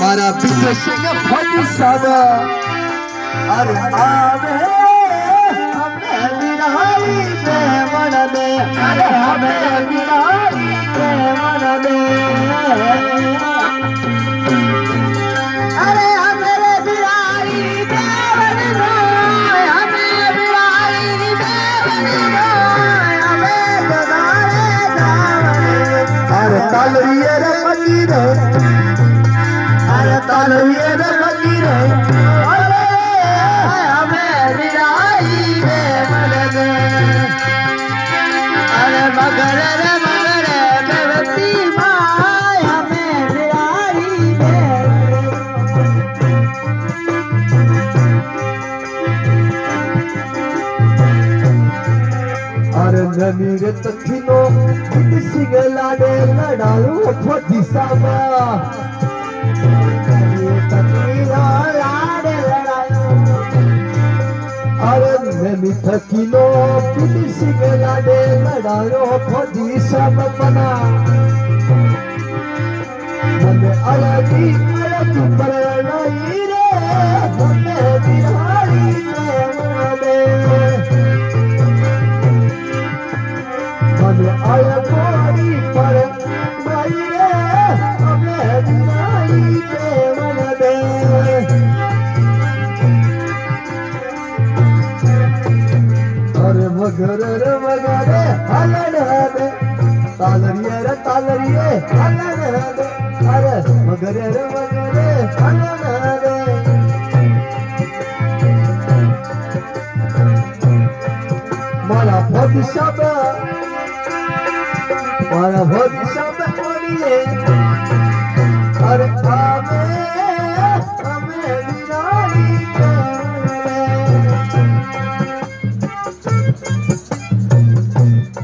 મારા બીજો સિંહ ફોટી સાબ અરે આવે અમે વિરાઈ દેવણ દે અરે અમે વિરાઈ દેવણ દે અરે અમે વિરાઈ દેવણ દે અમે વિરાઈ દેવણ દે અમે દગારે જાવણ અરે તાલરીએ રે ફકીર अरे तालवीए रे फकीर अरे हमें विराई दे मदद अरे मगर रे बेवती माय हमें विराई दे अरे ननी रे तखिनो सिंह लाडे लड़ालू फटी सामा अरे मैं थकीनो पिली सिंह लाडे लड़ायो फौजी सब बना मने अलगी पर नहीं रे मने बिहारी दे मने अलगी पर नहीं रे मने बिहारी दे अरे मगर हलन दे तालरिए रे तालरिए हलन दे अरे मगर हलन दे मारा भोगी सब बोलिए अरे आवे